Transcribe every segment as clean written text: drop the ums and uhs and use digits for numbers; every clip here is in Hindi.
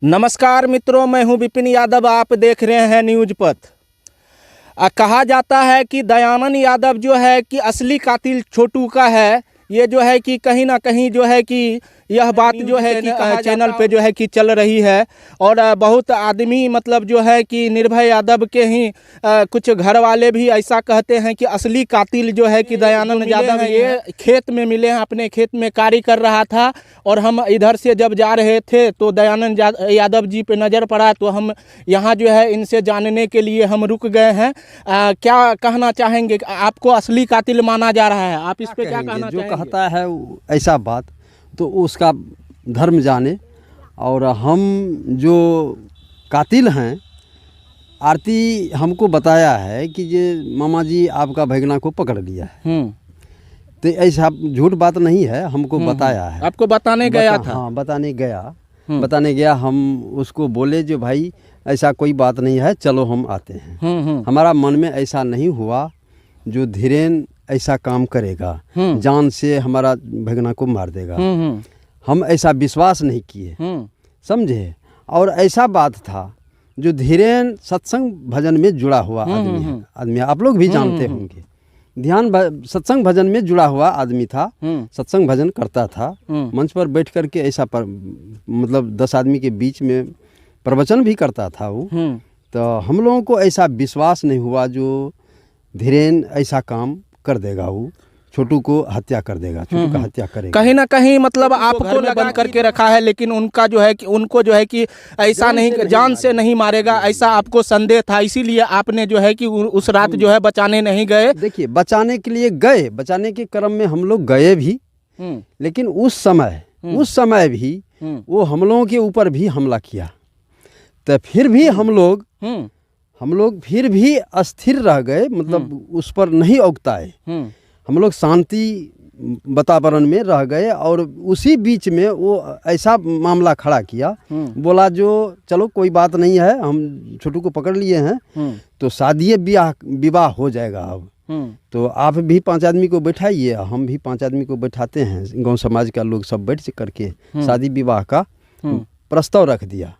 नमस्कार मित्रों, मैं हूं विपिन यादव। आप देख रहे हैं न्यूज पथ। कहा जाता है कि दयानंद यादव जो है कि असली कातिल छोटू का है। ये जो है कि कहीं ना कहीं जो है कि यह बात जो है कि चैनल पे जो है कि चल रही है और बहुत आदमी मतलब जो है कि निर्भय यादव के ही कुछ घर वाले भी ऐसा कहते हैं कि असली कातिल जो है कि दयानंद यादव ये खेत में मिले हैं। अपने खेत में कार्य कर रहा था और हम इधर से जब जा रहे थे तो दयानंद यादव जी पे नज़र पड़ा, तो हम यहाँ जो है इनसे जानने के लिए हम रुक गए हैं। क्या कहना चाहेंगे? आपको असली कातिल माना जा रहा है, आप इस पे क्या कहना जो चाहेंगे? कहता है ऐसा बात तो उसका धर्म जाने। और हम जो कातिल हैं, आरती हमको बताया है कि ये मामा जी आपका भैगना को पकड़ लिया है। तो ऐसा झूठ बात नहीं है, हमको बताया है। आपको बताने गया था? हाँ, बताने गया। हम उसको बोले जो भाई ऐसा कोई बात नहीं है, चलो हम आते हैं। हमारा मन में ऐसा नहीं हुआ जो धीरेन ऐसा काम करेगा, जान से हमारा भगना को मार देगा। हम ऐसा विश्वास नहीं किए, समझे। और ऐसा बात था जो धीरेन सत्संग भजन में जुड़ा हुआ आदमी आप लोग भी जानते होंगे। सत्संग भजन में जुड़ा हुआ आदमी था, सत्संग भजन करता था। मंच पर बैठ करके ऐसा मतलब 10 आदमी के बीच में प्रवचन भी करता था वो। तो हम लोगों को ऐसा विश्वास नहीं हुआ जो धीरेन ऐसा काम कर देगा, वो छोटू को हत्या कर देगा, छोटू का हत्या करेगा। कहीं ना कहीं मतलब आपको बंद करके रखा है, लेकिन उनका जो है कि उनको जो है कि ऐसा नहीं, जान से नहीं मारेगा ऐसा आपको संदेह था, इसीलिए आपने जो है कि उस रात जो है बचाने नहीं गए। देखिए, बचाने के लिए गए, बचाने के क्रम में हम लोग गए भी, लेकिन उस समय भी वो हम लोगों के ऊपर भी हमला किया। तो फिर भी हम लोग फिर भी अस्थिर रह गए, मतलब उस पर नहीं उगताए। हम लोग शांति वातावरण में रह गए और उसी बीच में वो ऐसा मामला खड़ा किया, बोला जो चलो कोई बात नहीं है, हम छोटू को पकड़ लिए हैं तो शादी विवाह हो जाएगा अब। तो आप भी 5 आदमी को बैठाइए, हम भी 5 आदमी को बैठाते हैं। गांव समाज का लोग सब बैठ करके शादी विवाह का प्रस्ताव रख दिया।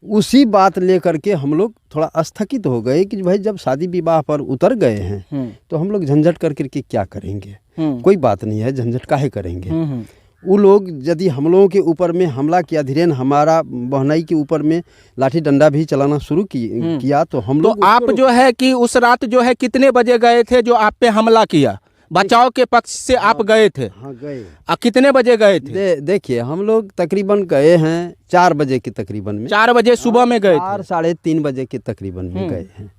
उसी बात लेकर के हम लोग थोड़ा स्थगित हो गए कि भाई जब शादी विवाह पर उतर गए हैं तो हम लोग झंझट करके क्या करेंगे, कोई बात नहीं है, झंझट काहे करेंगे। वो लोग यदि हम लोगों के ऊपर में हमला किया, धीरेन हमारा बहनाई के ऊपर में लाठी डंडा भी चलाना शुरू किया तो हम लोग। तो आप जो है कि उस रात जो है कितने बजे गए थे जो आप पे हमला किया? बचाव के पक्ष से आप गए थे? हाँ, गए। कितने बजे गए थे? देखिए, हम लोग तकरीबन गए हैं 4 बजे के तकरीबन में। 4 बजे सुबह में गए थे? 4 साढ़े 3 बजे के तकरीबन में गए हैं।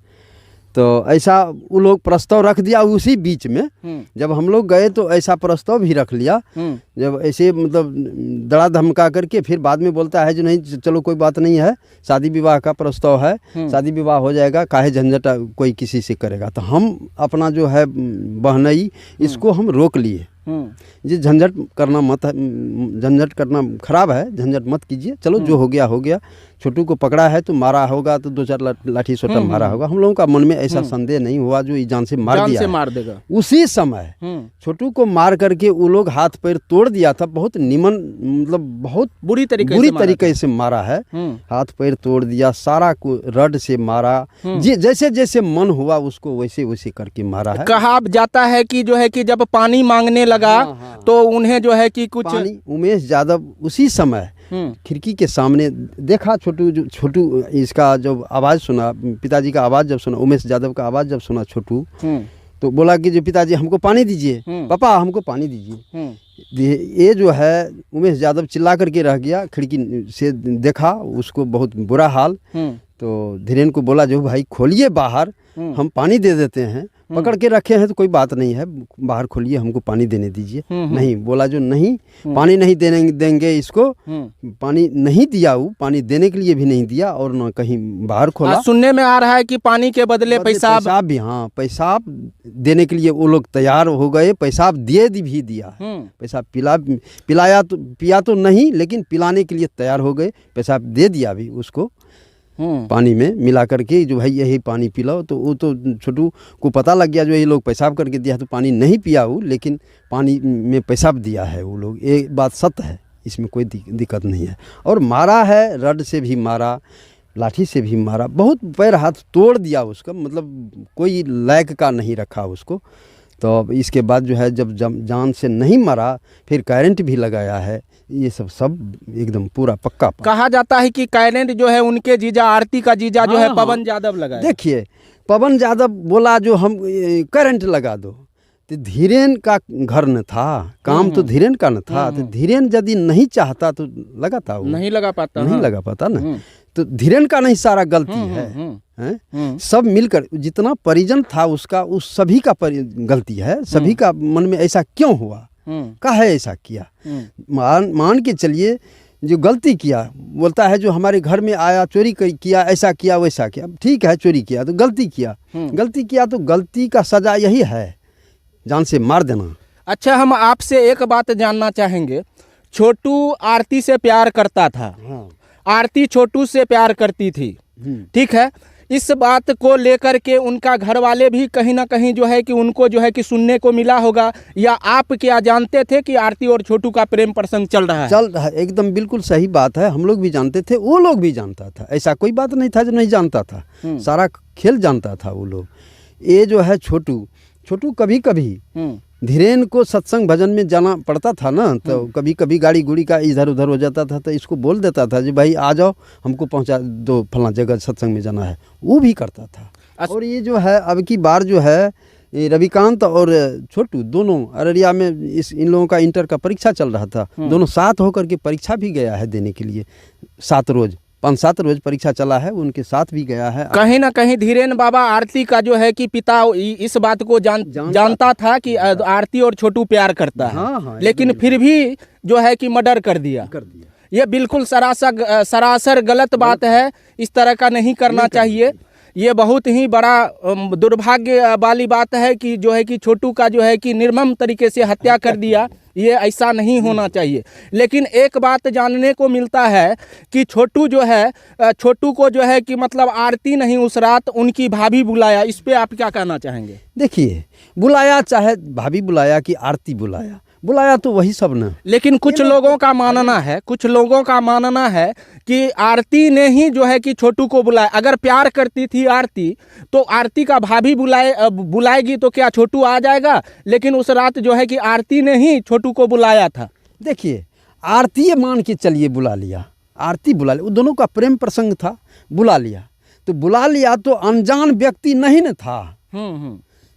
तो ऐसा वो लोग प्रस्ताव रख दिया उसी बीच में। जब हम लोग गए तो ऐसा प्रस्ताव भी रख लिया, जब ऐसे मतलब दड़ा धमका करके फिर बाद में बोलता है जो नहीं चलो कोई बात नहीं है, शादी विवाह का प्रस्ताव है, शादी विवाह हो जाएगा, काहे झंझट कोई किसी से करेगा। तो हम अपना जो है बहनई इसको हम रोक लिए, जी झंझट करना खराब है, झंझट मत कीजिए, चलो जो हो गया। छोटू को पकड़ा है तो मारा होगा तो 2-4 लाठी सोटा मारा होगा। हम लोगों का मन में ऐसा संदेह नहीं हुआ जो जान से मार देगा। उसी समय छोटू को मार करके वो लोग हाथ पैर तोड़ दिया था। बहुत निमन, मतलब बहुत बुरी तरीके से मारा है, हाथ पैर तोड़ दिया, सारा को रड से मारा, जैसे जैसे मन हुआ उसको वैसे वैसे करके मारा है। कहा जाता है कि जो है कि जब पानी मांगने लगा तो उन्हें जो है कि कुछ उमेश यादव उसी समय खिड़की के सामने देखा। छोटू इसका जब आवाज़ सुना, पिताजी का आवाज़ जब सुना, उमेश यादव का आवाज़ जब सुना छोटू, तो बोला कि जो पिताजी हमको पानी दीजिए, पापा हमको पानी दीजिए। ये जो है उमेश यादव चिल्ला करके रह गया, खिड़की से देखा उसको बहुत बुरा हाल। तो धीरेन को बोला जो भाई खोलिए बाहर, हम पानी दे देते हैं, पकड़ के रखे हैं तो कोई बात नहीं है, बाहर खोलिए, हमको पानी देने दीजिए। नहीं, बोला जो नहीं, पानी नहीं देंगे इसको। पानी नहीं दिया, वो पानी देने के लिए भी नहीं दिया और न कहीं बाहर खोला। सुनने में आ रहा है कि पानी के बदले पेशाब भी, हाँ, पेशाब देने के लिए वो लोग तैयार हो गए। पेशाब भी दिया, पेशाब पिया तो नहीं, लेकिन पिलाने के लिए तैयार हो गए। पेशाब दे दिया भी उसको पानी में मिला करके, जो भाई यही पानी पिलाओ। तो वो तो छोटू को पता लग गया जो ये लोग पेशाब करके दिया, तो पानी नहीं पिया वो, लेकिन पानी में पेशाब दिया है वो लोग। ये बात सत्य है। इसमें कोई दिक्कत नहीं है। और मारा है, रड से भी मारा, लाठी से भी मारा, बहुत पैर हाथ तोड़ दिया उसका, मतलब कोई लायक का नहीं रखा उसको। तो अब इसके बाद जो है जब जान से नहीं मरा, फिर करंट भी लगाया है, ये सब एकदम पूरा पक्का। कहा जाता है कि करंट जो है उनके जीजा, आरती का जीजा जो है पवन यादव लगाया। देखिए, पवन यादव बोला जो हम करंट लगा दो, तो धीरेन का घर न था, काम तो धीरेन का न था, तो धीरेन यदि नहीं चाहता तो लगाता, वो नहीं लगा पाता ना। तो धीरेन का नहीं सारा गलती है, सब मिलकर जितना परिजन था उसका, उस सभी का गलती है। सभी का मन में ऐसा क्यों हुआ, काहे ऐसा किया। मान के चलिए जो गलती किया, बोलता है जो हमारे घर में आया, चोरी किया, ऐसा किया वैसा किया, ठीक है चोरी किया तो गलती किया तो गलती का सजा यही है, जान से मार देना। अच्छा, हम आपसे एक बात जानना चाहेंगे। छोटू आरती से प्यार करता था, आरती छोटू से प्यार करती थी, ठीक है। इस बात को लेकर के उनका घर वाले भी कहीं ना कहीं जो है कि उनको जो है कि सुनने को मिला होगा, या आप क्या जानते थे कि आरती और छोटू का प्रेम प्रसंग चल रहा है? एकदम बिल्कुल सही बात है। हम लोग भी जानते थे, वो लोग भी जानता था, ऐसा कोई बात नहीं था जो नहीं जानता था, सारा खेल जानता था वो लोग। ये जो है छोटू कभी कभी धीरेन को सत्संग भजन में जाना पड़ता था ना, तो कभी कभी गाड़ी गुड़ी का इधर उधर हो जाता था, तो इसको बोल देता था जी भाई आ जाओ, हमको पहुंचा दो फलां जगह सत्संग में जाना है, वो भी करता था। और ये जो है अब की बार जो है रविकांत और छोटू दोनों अररिया में इन लोगों का इंटर का परीक्षा चल रहा था, दोनों साथ होकर के परीक्षा भी गया है देने के लिए। 5-7 रोज परीक्षा चला है, उनके साथ भी गया है। कहीं ना कहीं धीरेन बाबा आरती का जो है कि पिता इस बात को जानता था कि आरती और छोटू प्यार करता है, लेकिन फिर भी जो है कि मर्डर कर दिया। ये बिल्कुल सरासर गलत बात है, इस तरह का नहीं करना चाहिए। ये बहुत ही बड़ा दुर्भाग्य वाली बात है कि जो है कि छोटू का जो है कि निर्मम तरीके से हत्या कर दिया। ये ऐसा नहीं होना चाहिए। लेकिन एक बात जानने को मिलता है कि छोटू को जो है कि मतलब आरती नहीं उस रात उनकी भाभी बुलाया, इस पे आप क्या कहना चाहेंगे? देखिए, बुलाया चाहे भाभी बुलाया कि आरती बुलाया तो वही सब ना। लेकिन कुछ लोगों का मानना है कि आरती ने ही जो है कि छोटू को बुलाया। अगर प्यार करती थी आरती तो आरती का भाभी बुलाएगी तो क्या छोटू आ जाएगा? लेकिन उस रात जो है कि आरती ने ही छोटू को बुलाया था। देखिए, आरती मान के चलिए बुला लिया, वो दोनों का प्रेम प्रसंग था, बुला लिया तो अनजान व्यक्ति नहीं न था।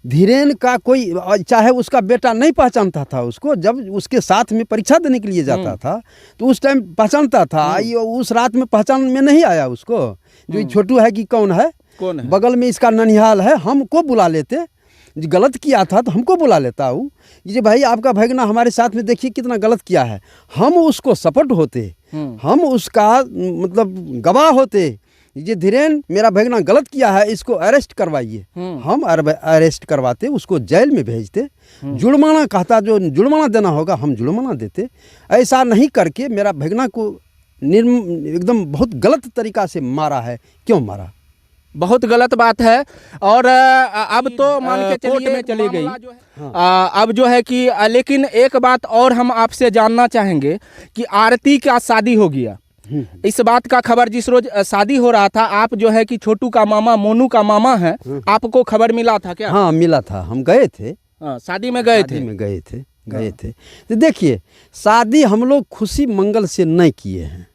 धीरेन का कोई, चाहे उसका बेटा नहीं पहचानता था उसको, जब उसके साथ में परीक्षा देने के लिए जाता था तो उस टाइम पहचानता था। उस रात में पहचान में नहीं आया उसको जो छोटू है कि कौन है, बगल में इसका ननिहाल है, हमको बुला लेते। गलत किया था तो हमको बुला लेता हूँ, ये भाई आपका भगना हमारे साथ में देखिए कितना गलत किया है, हम उसको सपोर्ट होते, हम उसका मतलब गवाह होते, ये धीरेन मेरा भगना गलत किया है, इसको अरेस्ट करवाइए। हम अरेस्ट करवाते, उसको जेल में भेजते, जुर्माना कहता, जो जुर्माना देना होगा हम जुर्माना देते। ऐसा नहीं करके मेरा भगना को एकदम बहुत गलत तरीका से मारा है। क्यों मारा? बहुत गलत बात है। और अब तो मान के चलिए में चली गई, अब जो है कि लेकिन एक बात और हम आपसे जानना चाहेंगे कि आरती का शादी हो गया, इस बात का खबर जिस रोज शादी हो रहा था, आप जो है कि छोटू का मामा, मोनू का मामा है, आपको खबर मिला था क्या? हाँ मिला था, हम गए थे, शादी में गए थे। तो देखिए, शादी हम लोग खुशी मंगल से नहीं किए हैं।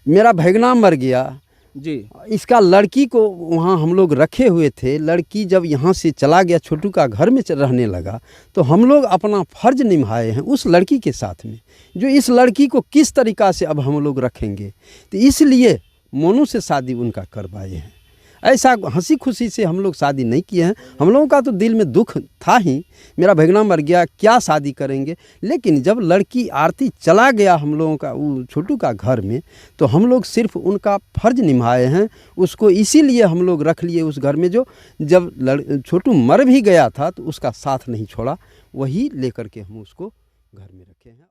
मेरा भगना मर गया जी, इसका लड़की को वहाँ हम लोग रखे हुए थे। लड़की जब यहाँ से चला गया, छोटू का घर में रहने लगा, तो हम लोग अपना फर्ज निभाए हैं उस लड़की के साथ में, जो इस लड़की को किस तरीक़ा से अब हम लोग रखेंगे, तो इसलिए मोनू से शादी उनका करवाए हैं। ऐसा हंसी खुशी से हम लोग शादी नहीं किए हैं। हम लोगों का तो दिल में दुख था ही, मेरा भगना मर गया, क्या शादी करेंगे। लेकिन जब लड़की आरती चला गया हम लोगों का वो छोटू का घर में, तो हम लोग सिर्फ उनका फर्ज निभाए हैं उसको, इसीलिए हम लोग रख लिए उस घर में। जो जब छोटू मर भी गया था तो उसका साथ नहीं छोड़ा, वही लेकर के हम उसको घर में रखे हैं।